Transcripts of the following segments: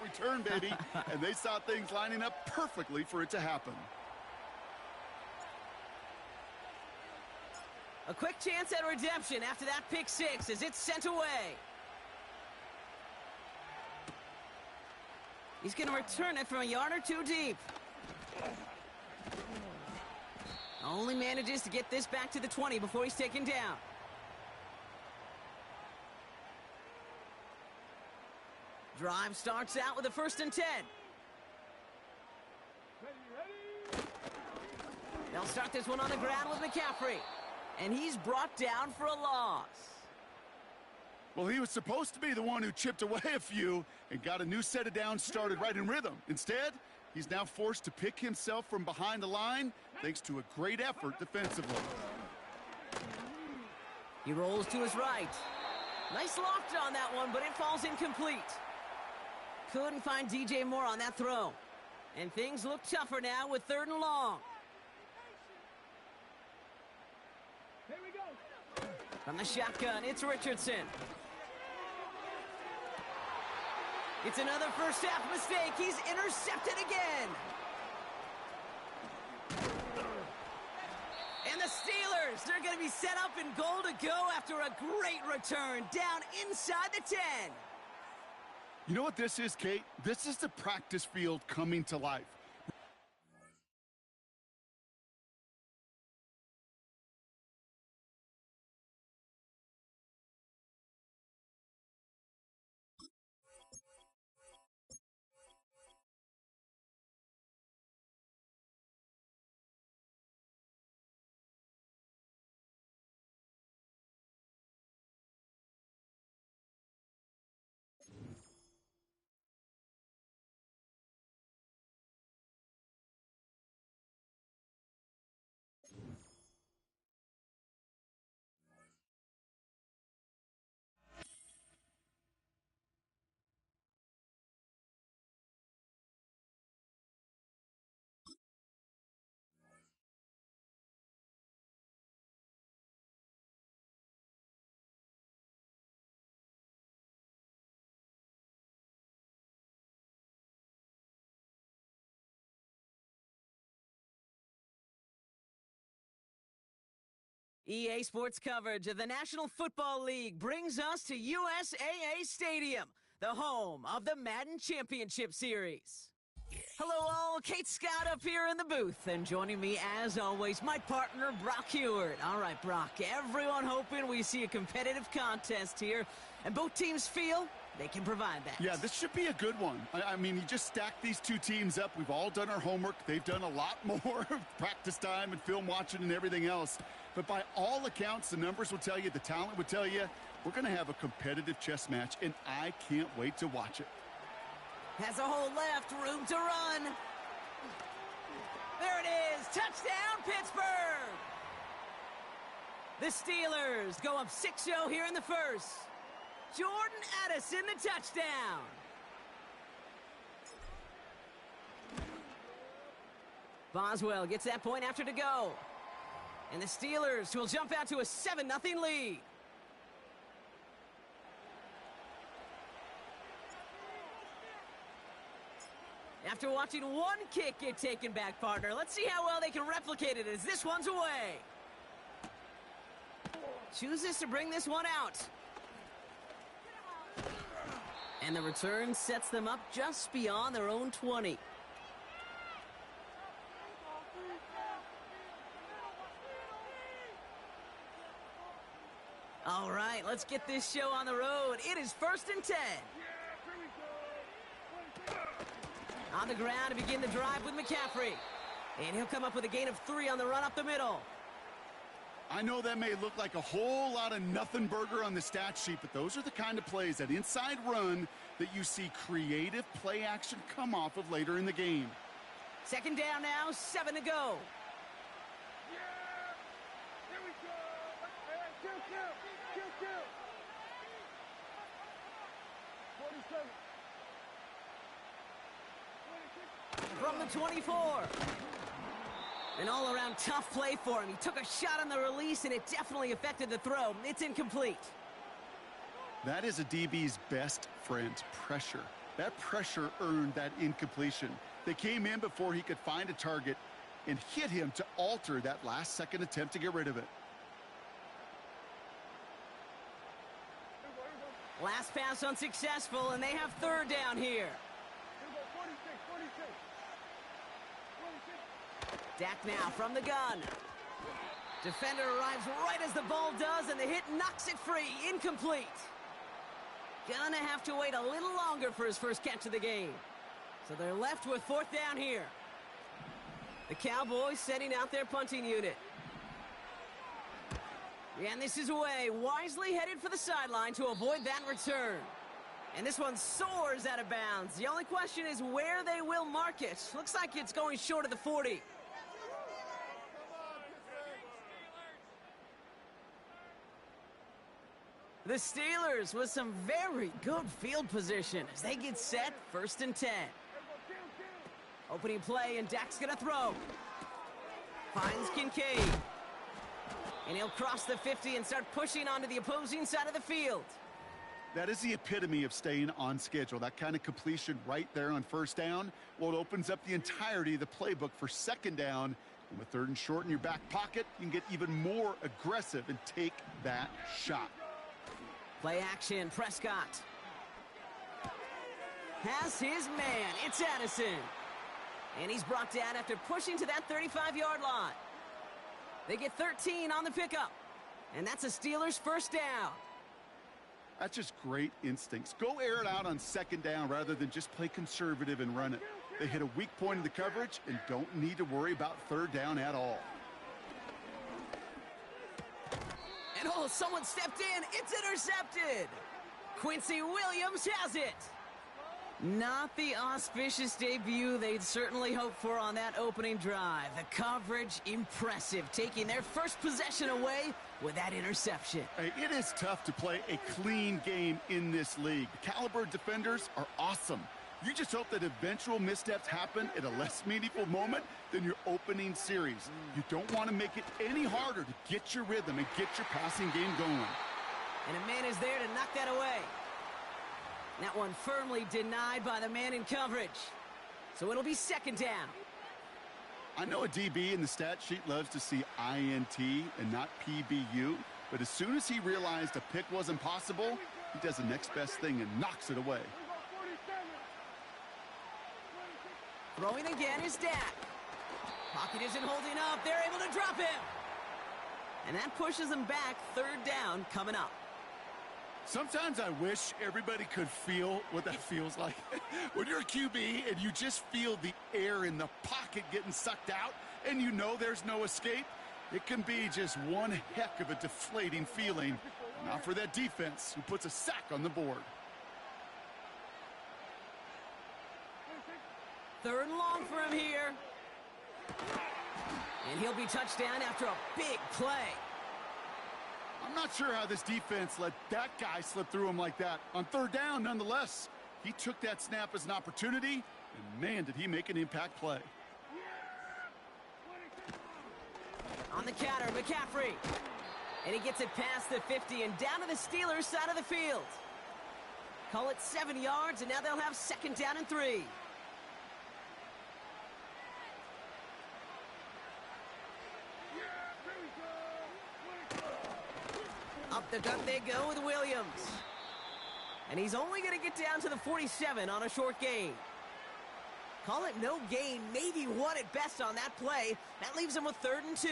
return, baby. And they saw things lining up perfectly for it to happen. A quick chance at redemption after that pick six as it's sent away. He's going to return it from a yard or two deep. Only manages to get this back to the 20 before he's taken down. Drive starts out with a 1st and 10. They'll start this one on the ground with McCaffrey. And he's brought down for a loss. Well, he was supposed to be the one who chipped away a few and got a new set of downs started right in rhythm. Instead, he's now forced to pick himself from behind the line thanks to a great effort defensively. He rolls to his right. Nice loft on that one, but it falls incomplete. Couldn't find DJ Moore on that throw. And things look tougher now with 3rd and long. Here we go. From the shotgun, it's Richardson. It's another first half mistake. He's intercepted again. And the Steelers, they're going to be set up in goal to go after a great return down inside the 10. You know what this is, Kate? This is the practice field coming to life. EA Sports coverage of the National Football League brings us to USAA Stadium, the home of the Madden Championship Series. Hello all, Kate Scott up here in the booth, and joining me as always, my partner Brock Heward. All right, Brock, everyone hoping we see a competitive contest here, and both teams feel they can provide that. Yeah, this should be a good one. I mean, you just stack these two teams up. We've all done our homework. They've done a lot more practice time and film watching and everything else. But by all accounts, the numbers will tell you, the talent will tell you, we're going to have a competitive chess match, and I can't wait to watch it. Has a hole left, room to run. There it is, touchdown Pittsburgh! The Steelers go up 6-0 here in the first. Jordan Addison, the touchdown. Boswell gets that point after to go. And the Steelers will jump out to a 7-0 lead. After watching one kick get taken back, partner, let's see how well they can replicate it as this one's away. Chooses to bring this one out. And the return sets them up just beyond their own 20. All right, let's get this show on the road. It is 1st and 10. On the ground to begin the drive with McCaffrey. And he'll come up with a gain of 3 on the run up the middle. I know that may look like a whole lot of nothing burger on the stat sheet, but those are the kind of plays, that inside run, that you see creative play action come off of later in the game. 2nd down now, 7 to go. From the 24. An all-around tough play for him. He took a shot on the release, and it definitely affected the throw. It's incomplete. That is a DB's best friend, pressure. That pressure earned that incompletion. They came in before he could find a target and hit him to alter that last-second attempt to get rid of it. Last pass unsuccessful, and they have third down here. Dak now from the gun. Defender arrives right as the ball does, and the hit knocks it free. Incomplete. Gonna have to wait a little longer for his first catch of the game. So they're left with fourth down here. The Cowboys setting out their punting unit. And this is away, wisely headed for the sideline to avoid that return. And this one soars out of bounds. The only question is where they will mark it. Looks like it's going short of the 40. The Steelers with some very good field position as they get set, 1st and 10. Opening play, and Dak's gonna throw. Finds Kincaid. And he'll cross the 50 and start pushing onto the opposing side of the field. That is the epitome of staying on schedule. That kind of completion right there on first down. Well, it opens up the entirety of the playbook for second down. And with 3rd and short in your back pocket, you can get even more aggressive and take that shot. Play action, Prescott. Has his man, it's Addison. And he's brought down after pushing to that 35-yard line. They get 13 on the pickup. And that's a Steelers first down. That's just great instincts. Go air it out on second down rather than just play conservative and run it. They hit a weak point in the coverage and don't need to worry about third down at all. And oh, someone stepped in. It's intercepted. Quincy Williams has it. Not the auspicious debut they'd certainly hoped for on that opening drive. The coverage, impressive, taking their first possession away with that interception. Hey, it is tough to play a clean game in this league. The caliber defenders are awesome. You just hope that eventual missteps happen at a less meaningful moment than your opening series. You don't want to make it any harder to get your rhythm and get your passing game going. And a man is there to knock that away. That one firmly denied by the man in coverage. So it'll be second down. I know a DB in the stat sheet loves to see INT and not PBU, but as soon as he realized a pick wasn't possible, he does the next best thing and knocks it away. Throwing again is Dak. Pocket isn't holding up. They're able to drop him. And that pushes them back. Third down coming up. Sometimes I wish everybody could feel what that feels like. When you're a QB and you just feel the air in the pocket getting sucked out and you know there's no escape, it can be just one heck of a deflating feeling. Not for that defense who puts a sack on the board. 3rd and long for him here. And he'll be touched down after a big play. I'm not sure how this defense let that guy slip through him like that. On 3rd down, nonetheless, he took that snap as an opportunity, and man, did he make an impact play. On the counter, McCaffrey. And he gets it past the 50 and down to the Steelers' side of the field. Call it 7 yards, and now they'll have second down and 3. Up the gut they go with Williams. And he's only going to get down to the 47 on a short gain. Call it no gain, maybe 1 at best on that play. That leaves him with 3rd and 2.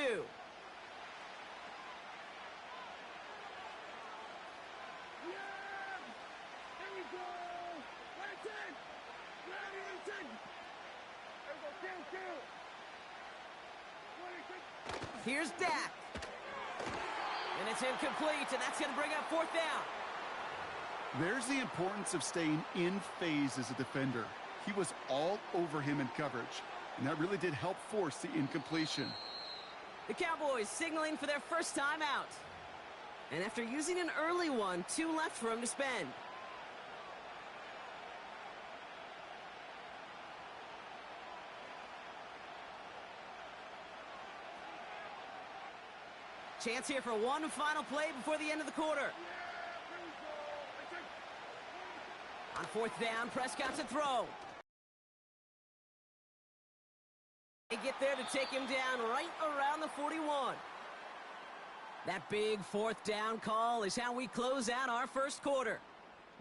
Here's Dak. And it's incomplete, and that's going to bring up 4th down. There's the importance of staying in phase as a defender. He was all over him in coverage, and that really did help force the incompletion. The Cowboys signaling for their first time out. And after using an early one, 2 left for him to spend. Chance here for one final play before the end of the quarter. On fourth down, Prescott to throw. They get there to take him down right around the 41. That big fourth down call is how we close out our first quarter.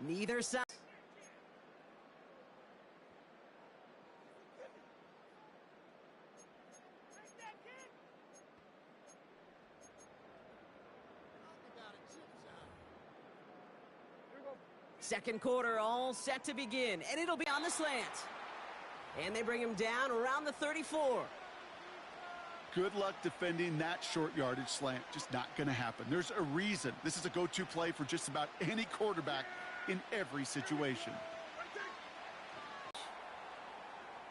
Neither side. Second quarter all set to begin, and it'll be on the slant. And they bring him down around the 34. Good luck defending that short yardage slant. Just not going to happen. There's a reason this is a go-to play for just about any quarterback in every situation.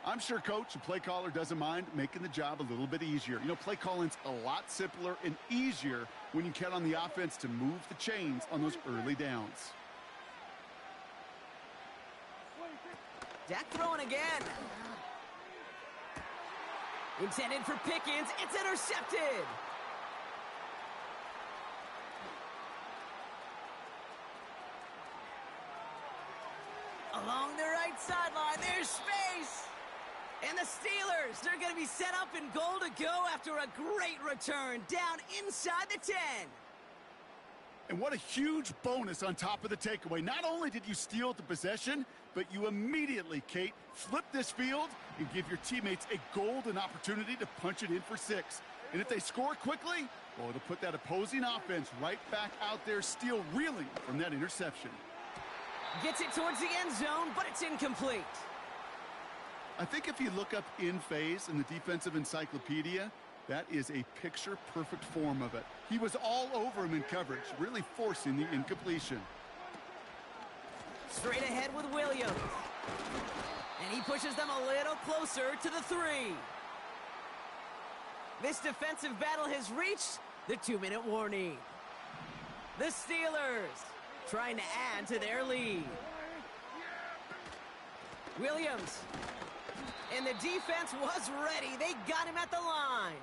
I'm sure coach and play caller doesn't mind making the job a little bit easier. You know, play calling's a lot simpler and easier when you count on the offense to move the chains on those early downs. Dak throwing again. Intended for Pickens. It's intercepted. Along the right sideline, there's space. And the Steelers, they're going to be set up in goal to go after a great return down inside the 10. And what a huge bonus on top of the takeaway. Not only did you steal the possession, but you immediately, Kate, flip this field and give your teammates a golden opportunity to punch it in for 6. And if they score quickly, well, it'll put that opposing offense right back out there, still reeling from that interception. Gets it towards the end zone, but it's incomplete. I think if you look up in phase in the defensive encyclopedia, that is a picture-perfect form of it. He was all over him in coverage, really forcing the incompletion. Straight ahead with Williams. And he pushes them a little closer to the 3. This defensive battle has reached the 2-minute warning. The Steelers trying to add to their lead. Williams. And the defense was ready. They got him at the line.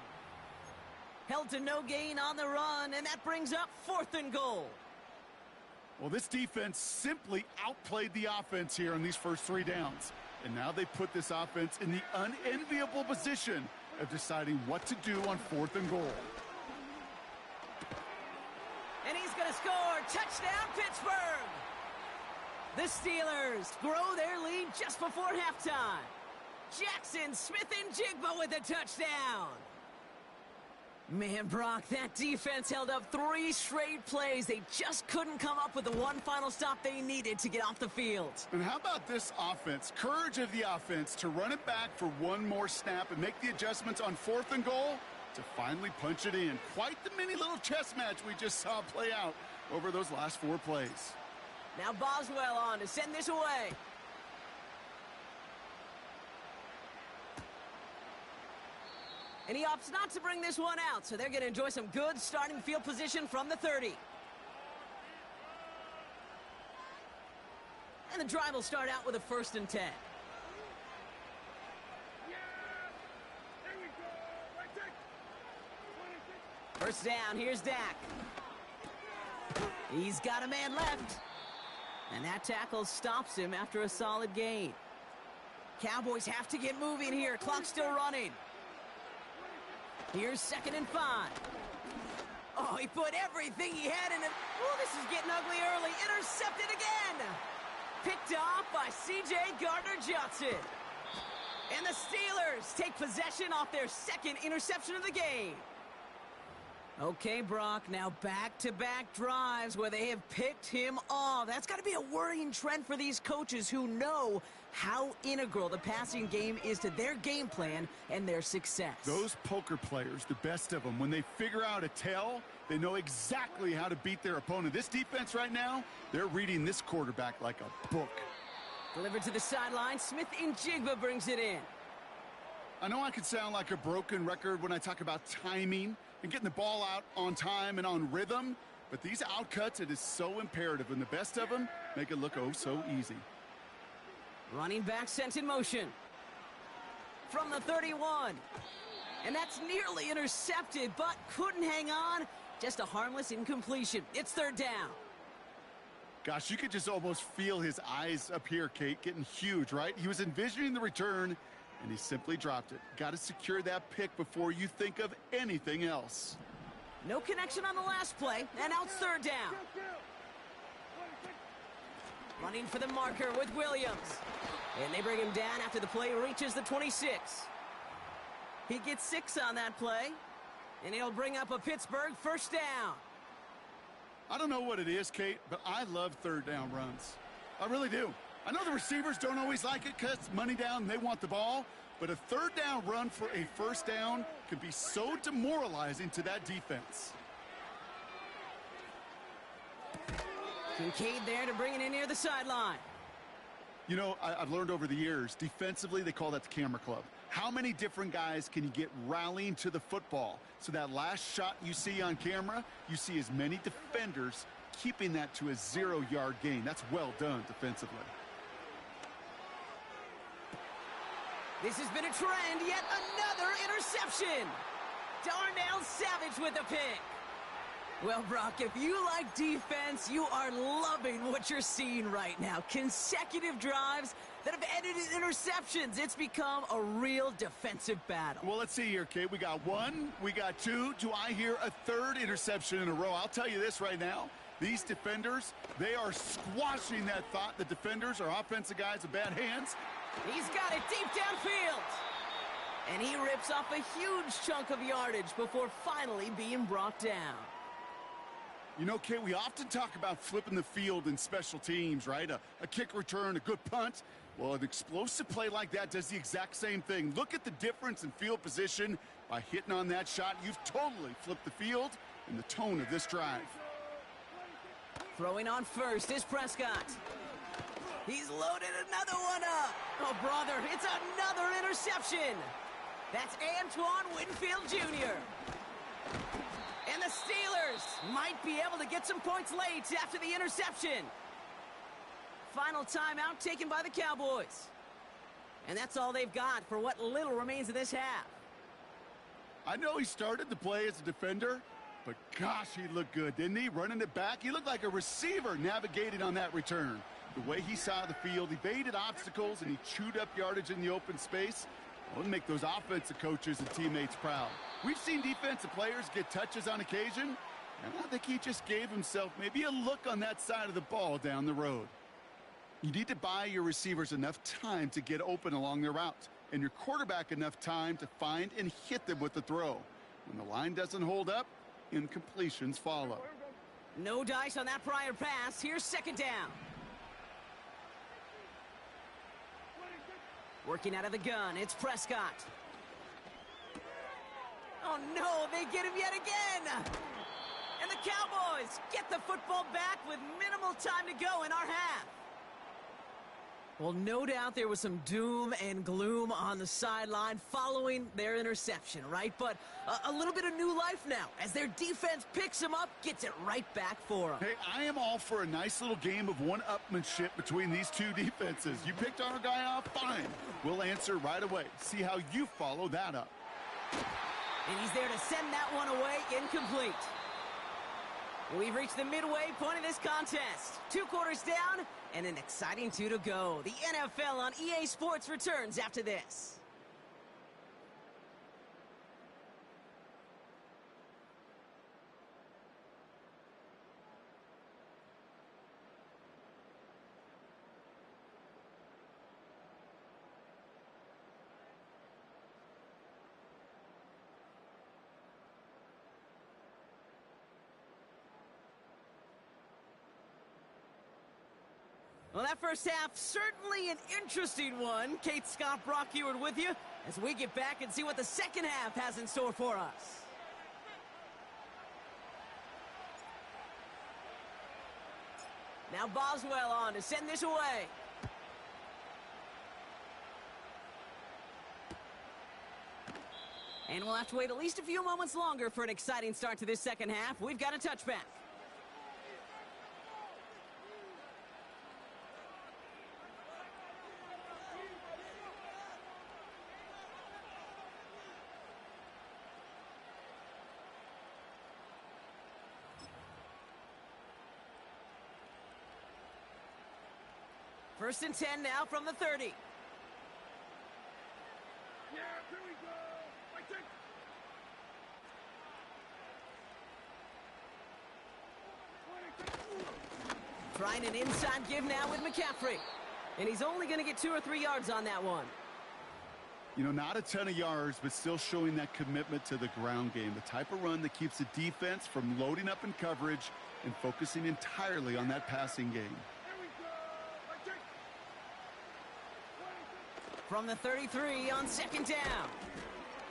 Held to no gain on the run, and that brings up 4th and goal. Well, this defense simply outplayed the offense here in these first 3 downs. And now they put this offense in the unenviable position of deciding what to do on 4th and goal. And he's going to score. Touchdown, Pittsburgh! The Steelers grow their lead just before halftime. Jackson Smith-Njigba with a touchdown. Man, Brock, that defense held up 3 straight plays. They just couldn't come up with the one final stop they needed to get off the field. And how about this offense? Courage of the offense to run it back for one more snap and make the adjustments on 4th and goal to finally punch it in. Quite the mini little chess match we just saw play out over those last 4 plays. Now Boswell on to send this away. And he opts not to bring this one out, so they're going to enjoy some good starting field position from the 30. And the drive will start out with a 1st and 10. First down, here's Dak. He's got a man left. And that tackle stops him after a solid gain. Cowboys have to get moving here. Clock's still running. Here's 2nd and 5. Oh, he put everything he had in it. Oh, this is getting ugly early. Intercepted again. Picked off by C.J. Gardner-Johnson. And the Steelers take possession off their 2nd interception of the game. Okay, Brock, now back-to-back drives where they have picked him off. That's got to be a worrying trend for these coaches who know how integral the passing game is to their game plan and their success. Those poker players, the best of them, when they figure out a tell, they know exactly how to beat their opponent. This defense right now, they're reading this quarterback like a book. Delivered to the sideline, Smith-Njigba brings it in. I know I could sound like a broken record when I talk about timing and getting the ball out on time and on rhythm, but these outcuts, it is so imperative, and the best of them make it look oh so easy. Running back sent in motion. From the 31. And that's nearly intercepted, but couldn't hang on. Just a harmless incompletion. It's 3rd down. Gosh, you could just almost feel his eyes up here, Kate, getting huge, right? He was envisioning the return, and he simply dropped it. Got to secure that pick before you think of anything else. No connection on the last play, and out third down. Running for the marker with Williams. And they bring him down after the play reaches the 26. He gets 6 on that play, and he'll bring up a Pittsburgh first down. I don't know what it is, Kate, but I love third down runs. I really do. I know the receivers don't always like it because it's money down, they want the ball, but a third down run for a first down can be so demoralizing to that defense. Kincaid there to bring it in near the sideline. You know, I've learned over the years, defensively, they call that the camera club. How many different guys can you get rallying to the football? So that last shot you see on camera, you see as many defenders keeping that to a 0-yard gain. That's well done defensively. This has been a trend, yet another interception. Darnell Savage with a pick. Well, Brock, if you like defense, you are loving what you're seeing right now. Consecutive drives that have ended in interceptions. It's become a real defensive battle. Well, let's see here, Kate. We got 1, we got 2. Do I hear a third interception in a row? I'll tell you this right now. These defenders, they are squashing that thought. The defenders are offensive guys with bad hands. He's got it deep downfield. And he rips off a huge chunk of yardage before finally being brought down. You know, Kate, we often talk about flipping the field in special teams, right? A kick return, a good punt. Well, an explosive play like that does the exact same thing. Look at the difference in field position. By hitting on that shot, you've totally flipped the field and the tone of this drive. Throwing on first is Prescott. He's loaded another one up. Oh, brother, it's another interception. That's Antoine Winfield Jr. And the Steelers might be able to get some points late after the interception. Final timeout taken by the Cowboys. And that's all they've got for what little remains of this half. I know he started the play as a defender, but gosh, he looked good, didn't he? Running it back, he looked like a receiver navigating on that return. The way he saw the field, he baited obstacles, and he chewed up yardage in the open space. Well, it'll make those offensive coaches and teammates proud. We've seen defensive players get touches on occasion, and I think he just gave himself maybe a look on that side of the ball down the road. You need to buy your receivers enough time to get open along their route, and your quarterback enough time to find and hit them with the throw. When the line doesn't hold up, incompletions follow. No dice on that prior pass. Here's second down. Working out of the gun, it's Prescott. Oh no, they get him yet again! And the Cowboys get the football back with minimal time to go in our half. Well, no doubt there was some doom and gloom on the sideline following their interception, right? But a little bit of new life now as their defense picks them up, gets it right back for them. Hey, I am all for a nice little game of one-upmanship between these two defenses. You picked our guy off, fine. We'll answer right away. See how you follow that up. And he's there to send that one away, incomplete. We've reached the midway point of this contest. 2 quarters down and an exciting 2 to go. The NFL on EA Sports returns after this. Well, that first half, certainly an interesting one. Kate Scott, Brock Huard with you as we get back and see what the second half has in store for us. Now Boswell on to send this away. And we'll have to wait at least a few moments longer for an exciting start to this second half. We've got a touchback. First and 10 now from the 30. Yeah, here we go. I take. Trying an inside give now with McCaffrey. And he's only going to get 2 or 3 yards on that one. You know, not a ton of yards, but still showing that commitment to the ground game. The type of run that keeps the defense from loading up in coverage and focusing entirely on that passing game. Here we go. I take. From the 33 on second down.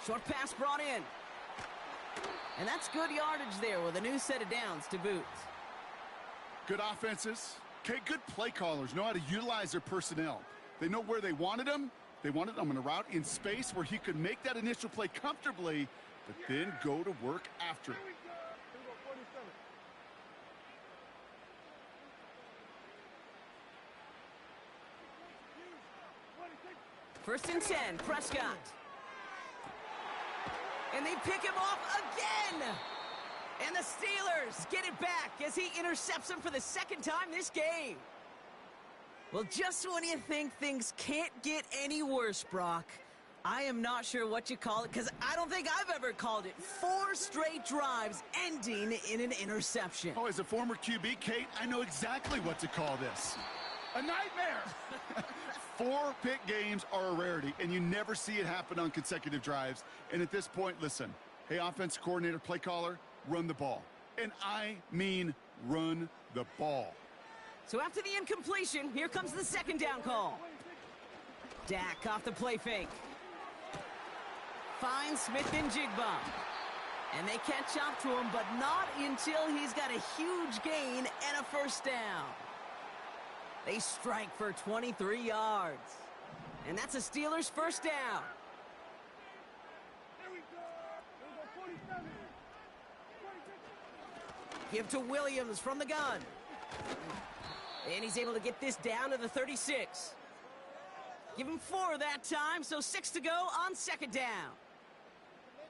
Short pass brought in. And that's good yardage there with a new set of downs to boot. Good offenses. Okay, good play callers know how to utilize their personnel. They know where they wanted them. They wanted them in a route in space where he could make that initial play comfortably, but then go to work after. Here we go. Here we go. 47. First and 10, Prescott. And they pick him off again. And the Steelers get it back as he intercepts him for the second time this game. Well, just when you think things can't get any worse, Brock, I am not sure what you call it, because I don't think I've ever called it 4 straight drives ending in an interception. Oh, as a former QB, Kate, I know exactly what to call this. A nightmare! 4 pick games are a rarity, and you never see it happen on consecutive drives. And at this point, listen, hey, offensive coordinator, play caller, run the ball. And I mean run the ball. So after the incompletion, here comes the second down call. Dak off the play fake. Finds Smith-Njigba. And they catch up to him, but not until he's got a huge gain and a first down. They strike for 23 yards. And that's a Steelers first down. Here we go. Here we go. 47. 46. Give to Williams from the gun. And he's able to get this down to the 36. Give him 4 that time, so 6 to go on second down.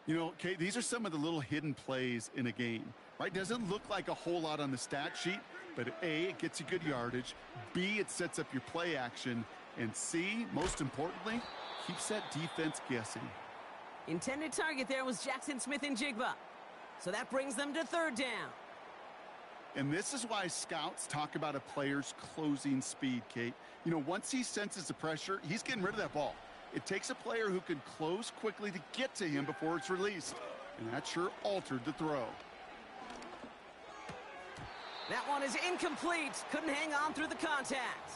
You know, Kate, these are some of the little hidden plays in a game, right? Doesn't look like a whole lot on the stat sheet, but A, it gets you good yardage. B, it sets up your play action. And C, most importantly, keeps that defense guessing. Intended target there was Jackson Smith-Njigba. So that brings them to third down. And this is why scouts talk about a player's closing speed, Kate. You know, once he senses the pressure, he's getting rid of that ball. It takes a player who can close quickly to get to him before it's released. And that sure altered the throw. That one is incomplete. Couldn't hang on through the contact.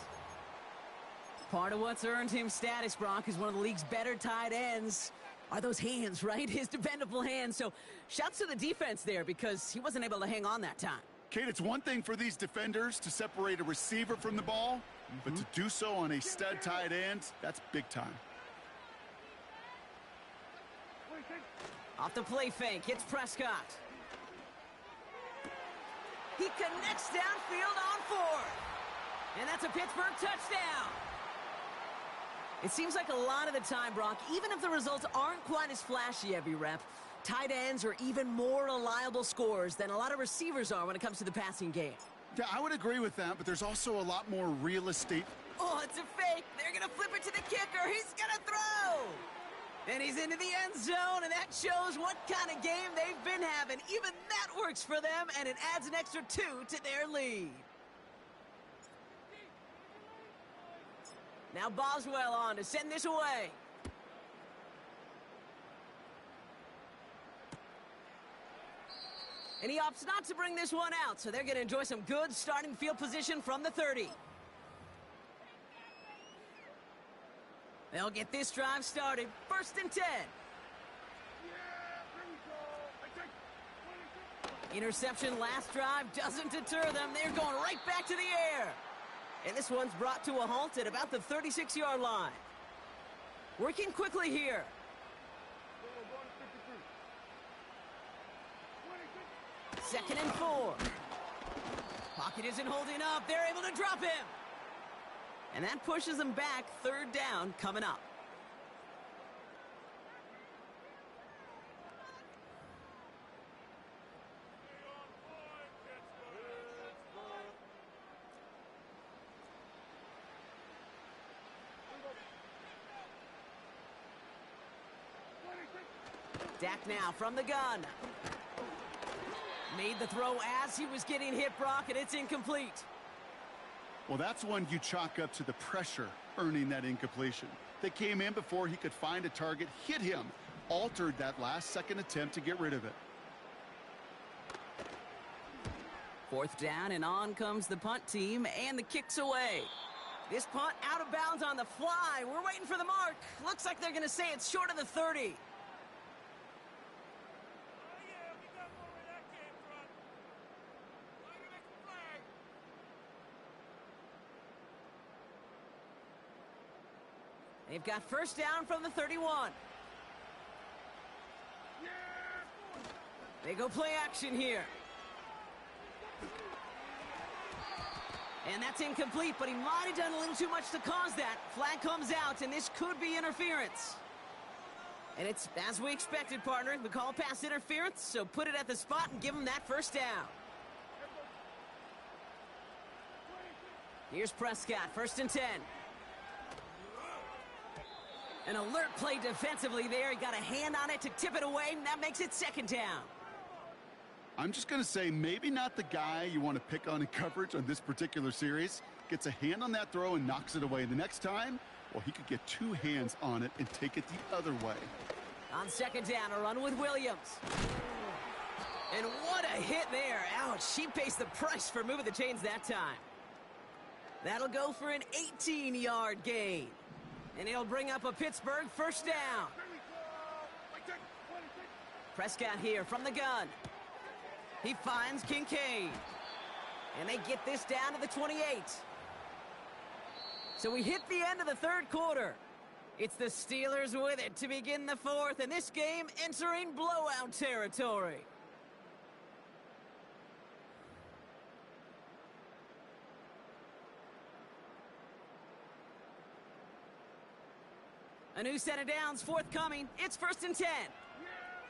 Part of what's earned him status, Brock, is one of the league's better tight ends. Are those hands, right? His dependable hands. So shouts to the defense there because he wasn't able to hang on that time. Kate, it's one thing for these defenders to separate a receiver from the ball, but to do so on a stud tight end, that's big time. Off the play fake, hits Prescott. He connects downfield on 4th. And that's a Pittsburgh touchdown. It seems like a lot of the time, Brock, even if the results aren't quite as flashy every rep, tight ends are even more reliable scorers than a lot of receivers are when it comes to the passing game. Yeah, I would agree with that, but there's also a lot more real estate. Oh, it's a fake. They're going to flip it to the kicker. He's going to throw. And he's into the end zone, and that shows what kind of game they've been having. Even that works for them, and it adds an extra 2 to their lead. Now Boswell on to send this away. And he opts not to bring this one out, so they're going to enjoy some good starting field position from the 30. They'll get this drive started. First and 10. Interception last drive doesn't deter them. They're going right back to the air. And this one's brought to a halt at about the 36-yard line. Working quickly here. Second and 4. Pocket isn't holding up. They're able to drop him. And that pushes them back. Third down coming up. Dak now from the gun. Made the throw as he was getting hit, Brock, and it's incomplete. Well, that's one you chalk up to the pressure earning that incompletion. They came in before he could find a target, hit him, altered that last-second attempt to get rid of it. 4th down, and on comes the punt team, and the kick's away. This punt out of bounds on the fly. We're waiting for the mark. Looks like they're going to say it's short of the 30. They've got 1st down from the 31. They go play action here. And that's incomplete, but he might have done a little too much to cause that. Flag comes out, and this could be interference. And it's as we expected, partner. We call pass interference, so put it at the spot and give him that 1st down. Here's Prescott, 1st and 10. An alert play defensively there. He got a hand on it to tip it away, and that makes it 2nd down. I'm just going to say maybe not the guy you want to pick on in coverage on this particular series. Gets a hand on that throw and knocks it away. The next time, well, he could get 2 hands on it and take it the other way. On 2nd down, a run with Williams. And what a hit there. Ouch, she pays the price for moving the chains that time. That'll go for an 18-yard gain. And it'll bring up a Pittsburgh 1st down. Prescott here from the gun. He finds Kincaid. And they get this down to the 28. So we hit the end of the 3rd quarter. It's the Steelers with it to begin the 4th, and this game entering blowout territory. A new set of downs forthcoming. It's 1st and 10.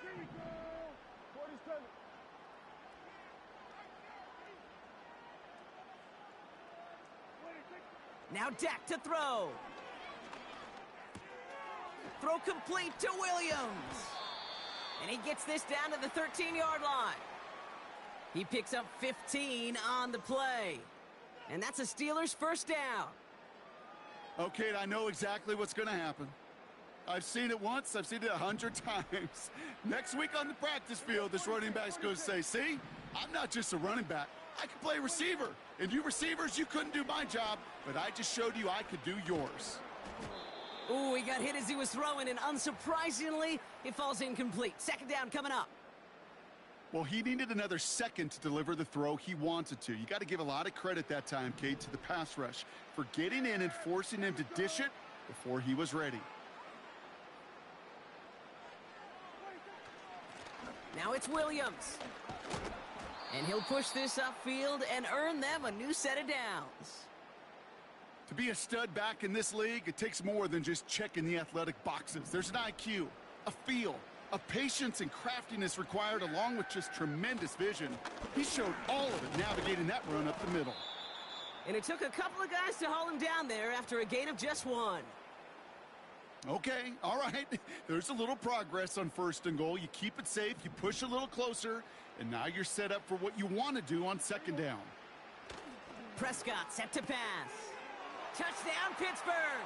Here we go. 47. Now Dak to throw. Throw complete to Williams. And he gets this down to the 13-yard line. He picks up 15 on the play. And that's a Steelers 1st down. Okay, I know exactly what's going to happen. I've seen it once. I've seen it 100 times. Next week on the practice field, this running back's going to say, see, I'm not just a running back. I can play receiver. And you receivers, you couldn't do my job, but I just showed you I could do yours. Ooh, he got hit as he was throwing, and unsurprisingly, it falls incomplete. 2nd down coming up. Well, he needed another second to deliver the throw he wanted to. You got to give a lot of credit that time, Kate, to the pass rush for getting in and forcing him to dish it before he was ready. Now it's Williams. And he'll push this upfield and earn them a new set of downs. To be a stud back in this league, it takes more than just checking the athletic boxes. There's an IQ, a feel, a patience and craftiness required along with just tremendous vision. He showed all of it navigating that run up the middle. And it took a couple of guys to haul him down there after a gain of just 1. Okay, all right. There's a little progress on 1st and goal. You keep it safe, you push a little closer, and now you're set up for what you want to do on 2nd down. Prescott set to pass. Touchdown, Pittsburgh!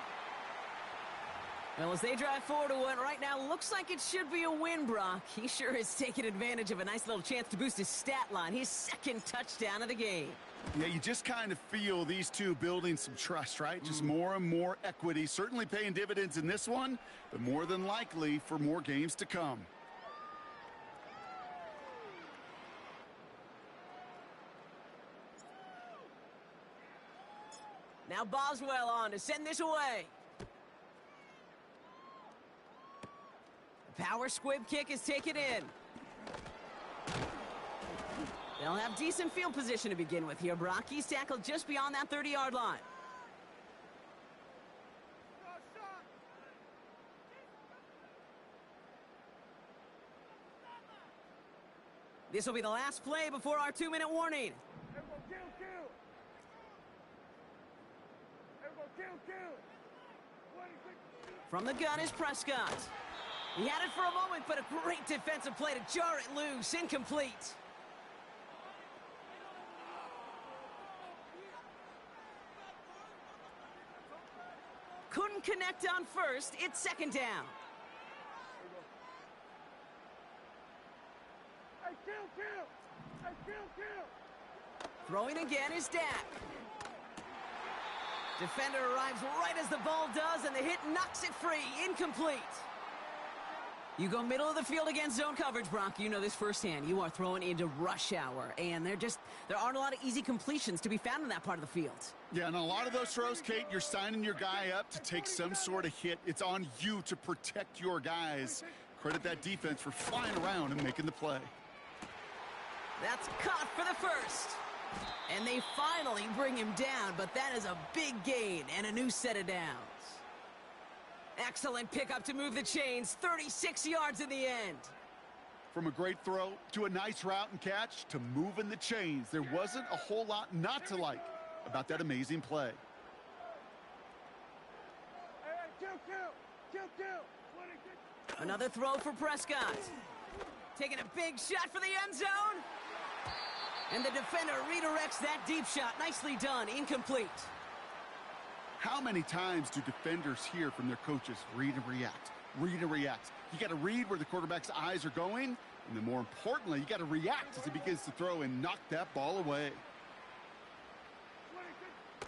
Well, as they drive forward to what right now looks like it should be a win, Brock. He sure is taking advantage of a nice little chance to boost his stat line. His 2nd touchdown of the game. Yeah, you just kind of feel these two building some trust, right? Just more and more equity. Certainly paying dividends in this one, but more than likely for more games to come. Now Boswell on to send this away. The power squib kick is taken in. They'll have decent field position to begin with here, Brock. He's tackled just beyond that 30-yard line. This will be the last play before our 2-minute warning. Everyone kill. Everyone kill. 26. From the gun is Prescott. He had it for a moment, but a great defensive play to jar it loose. Incomplete. Couldn't connect on first. It's second down. Hey, kill! Hey, kill! Throwing again is Dak. Defender arrives right as the ball does, and the hit knocks it free. Incomplete. You go middle of the field against zone coverage, Brock. You know this firsthand. You are throwing into rush hour, and there aren't a lot of easy completions to be found in that part of the field. Yeah, and a lot of those throws, Kate, you're signing your guy up to take some sort of hit. It's on you to protect your guys. Credit that defense for flying around and making the play. That's caught for the first. And they finally bring him down, but that is a big gain and a new set of downs. Excellent pickup to move the chains. 36 yards in the end. From a great throw to a nice route and catch to moving the chains, there wasn't a whole lot not to like about that amazing play. Hey, kill! Another throw for Prescott. Taking a big shot for the end zone. And the defender redirects that deep shot. Nicely done. Incomplete. How many times do defenders hear from their coaches, read and react, read and react? You got to read where the quarterback's eyes are going, and then more importantly, you got to react as he begins to throw and knock that ball away.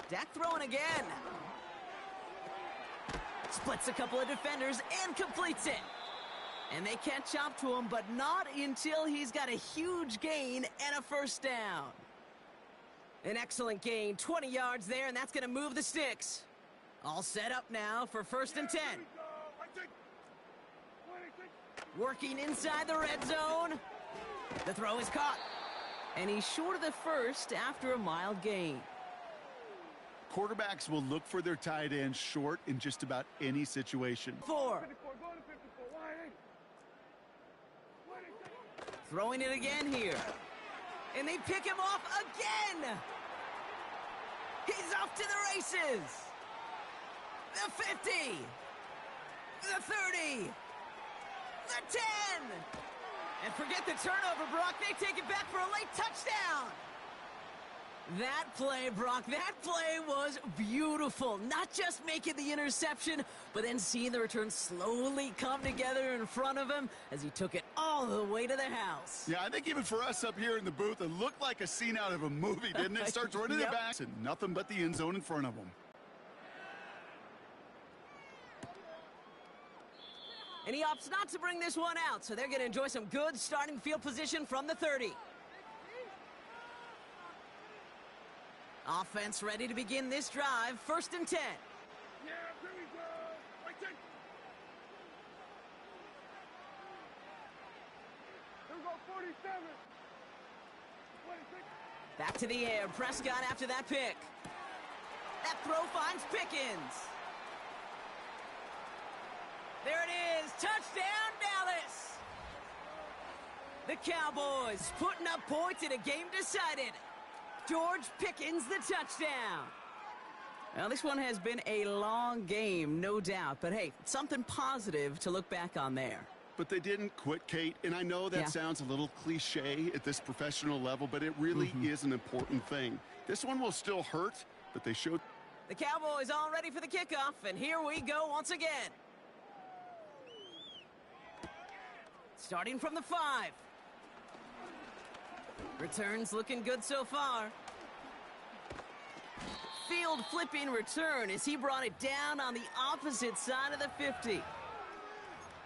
Dak throwing again. Splits a couple of defenders and completes it. And they catch up to him, but not until he's got a huge gain and a first down. An excellent gain, 20 yards there, and that's going to move the sticks. All set up now for 1st and 10. Working inside the red zone. The throw is caught. And he's short of the first after a mild gain. Quarterbacks will look for their tight end short in just about any situation. 4. Throwing it again here. And they pick him off again. He's off to the races. The 50. The 30. The 10. And forget the turnover, Brock. They take it back for a late touchdown. That play, Brock, that play was beautiful. Not just making the interception, but then seeing the return slowly come together in front of him as he took it all the way to the house. Yeah, I think even for us up here in the booth, it looked like a scene out of a movie, didn't it? Starts running it back and nothing but the end zone in front of him. And he opts not to bring this one out, so they're going to enjoy some good starting field position from the 30. Offense ready to begin this drive. 1st and 10. Yeah, here we go. Right there. Here we go, 47. 26. Back to the air. Prescott after that pick. That throw finds Pickens. There it is. Touchdown, Dallas. The Cowboys putting up points in a game decided. George Pickens, the touchdown. Well, this one has been a long game, no doubt. But, hey, something positive to look back on there. But they didn't quit, Kate. And I know that sounds a little cliche at this professional level, but it really is an important thing. This one will still hurt, but they showed. The Cowboys all ready for the kickoff, and here we go once again. Starting from the 5. Returns looking good so far. Field flipping return as he brought it down on the opposite side of the 50.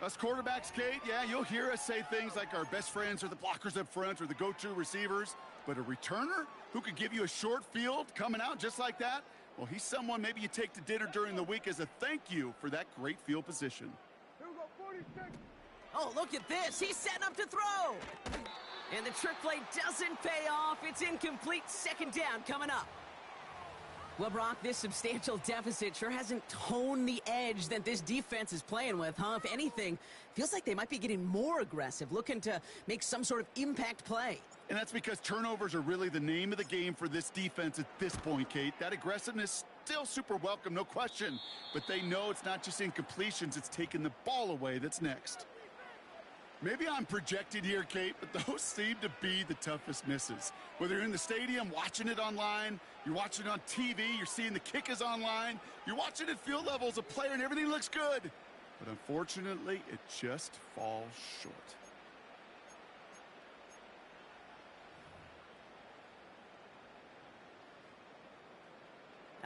Us quarterbacks, Kate, yeah, you'll hear us say things like our best friends are the blockers up front or the go-to receivers. But a returner who could give you a short field coming out just like that, well, he's someone maybe you take to dinner during the week as a thank you for that great field position. Here we go, 46. Oh, look at this. He's setting up to throw. And the trick play doesn't pay off. It's incomplete. 2nd down coming up. Well, Brock, this substantial deficit sure hasn't toned the edge that this defense is playing with, huh? If anything, feels like they might be getting more aggressive, looking to make some sort of impact play. And that's because turnovers are really the name of the game for this defense at this point, Kate. That aggressiveness still super welcome, no question. But they know it's not just incompletions, it's taking the ball away that's next. Maybe I'm projected here, Kate, but those seem to be the toughest misses. Whether you're in the stadium, watching it online, you're watching it on TV, you're seeing the kick is online, you're watching at field level as a player and everything looks good. But unfortunately, it just falls short.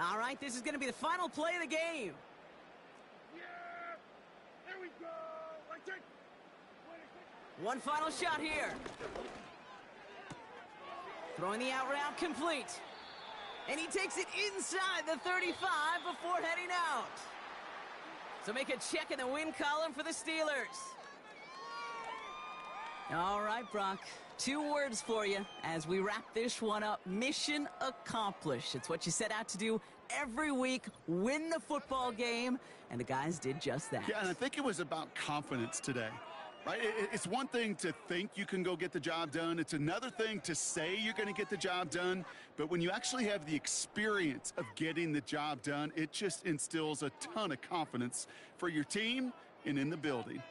All right, this is going to be the final play of the game. Yeah! There we go! Right there! One final shot here. Throwing the out route complete. And he takes it inside the 35 before heading out. So make a check in the win column for the Steelers. All right, Brock. 2 words for you as we wrap this one up. Mission accomplished. It's what you set out to do every week, win the football game, and the guys did just that. Yeah, and I think it was about confidence today. Right? It's one thing to think you can go get the job done. It's another thing to say you're going to get the job done. But when you actually have the experience of getting the job done, it just instills a ton of confidence for your team and in the building.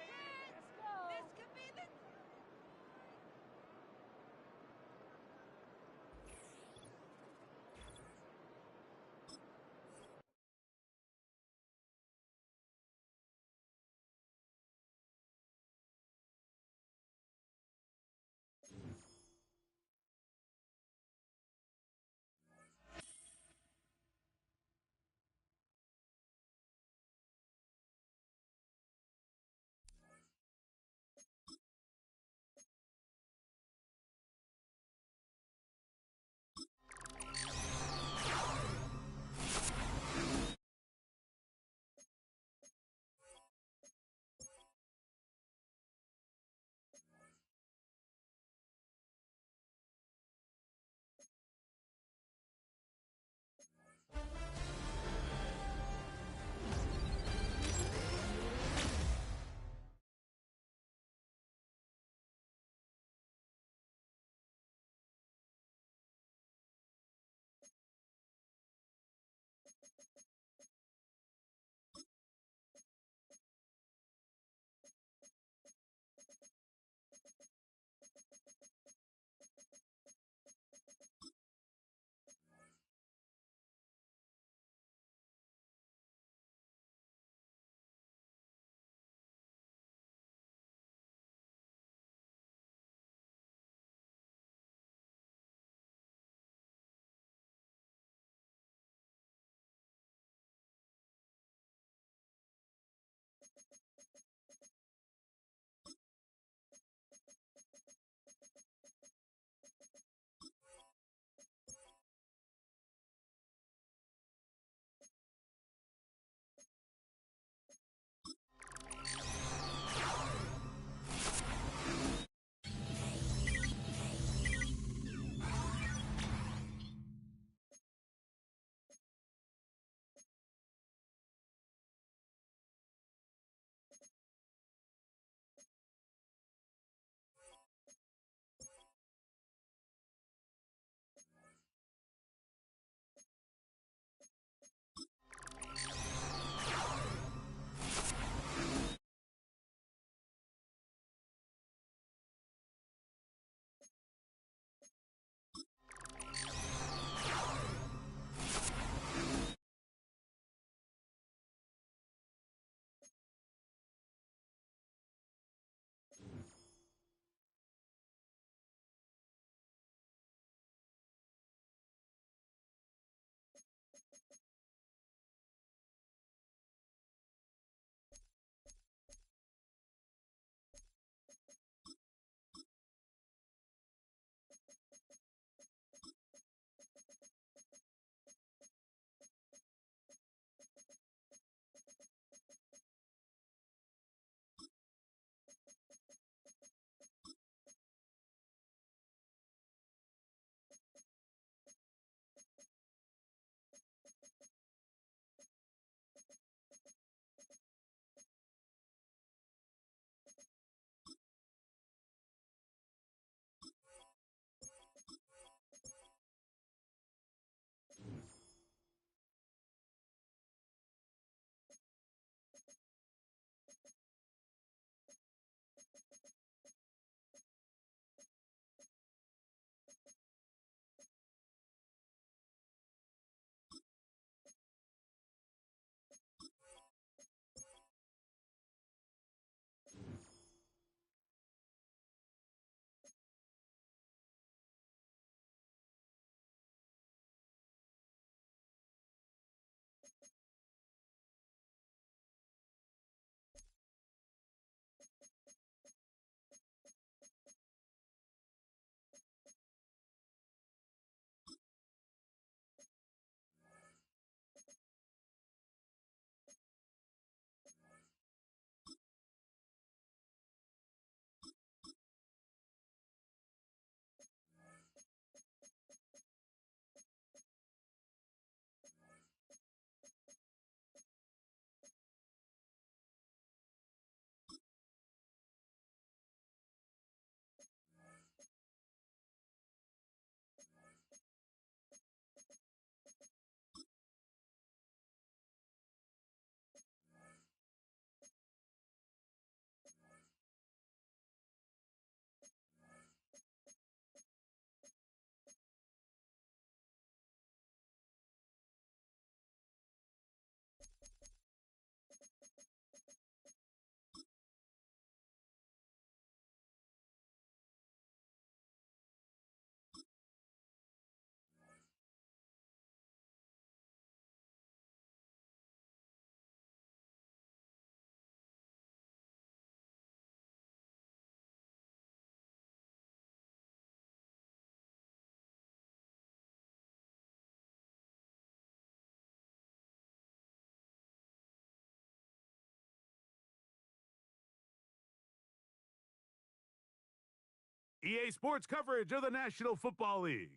EA Sports coverage of the National Football League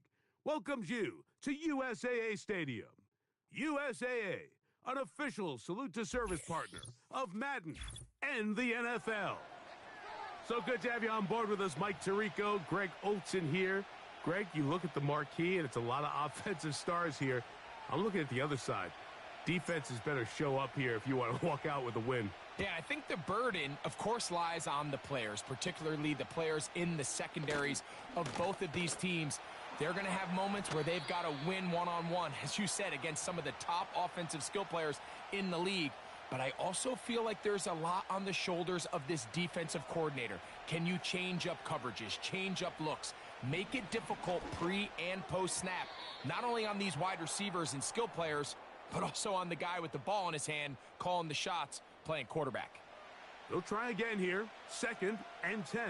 welcomes you to USAA Stadium. USAA, an official salute-to-service partner of Madden and the NFL. So good to have you on board with us, Mike Tirico, Greg Olson here. Greg, you look at the marquee, and it's a lot of offensive stars here. I'm looking at the other side. Defenses better show up here if you want to walk out with a win. Yeah, I think the burden, of course, lies on the players, particularly the players in the secondaries of both of these teams. They're going to have moments where they've got to win one-on-one, as you said, against some of the top offensive skill players in the league. But I also feel like there's a lot on the shoulders of this defensive coordinator. Can you change up coverages, change up looks, make it difficult pre- and post-snap, not only on these wide receivers and skill players, but also on the guy with the ball in his hand, calling the shots, playing quarterback. They'll try again here, 2nd and 10.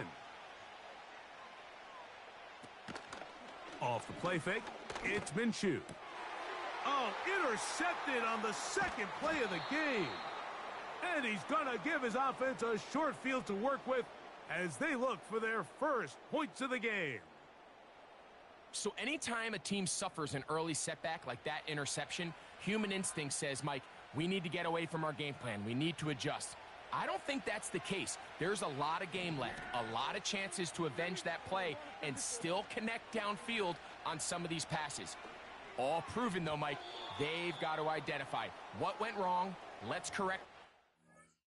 Off the play fake, it's Minshew. Oh, intercepted on the second play of the game. And he's going to give his offense a short field to work with as they look for their first points of the game. So anytime a team suffers an early setback like that interception, human instinct says, Mike, we need to get away from our game plan. We need to adjust. I don't think that's the case. There's a lot of game left, a lot of chances to avenge that play and still connect downfield on some of these passes. All proven, though, Mike, they've got to identify what went wrong. Let's correct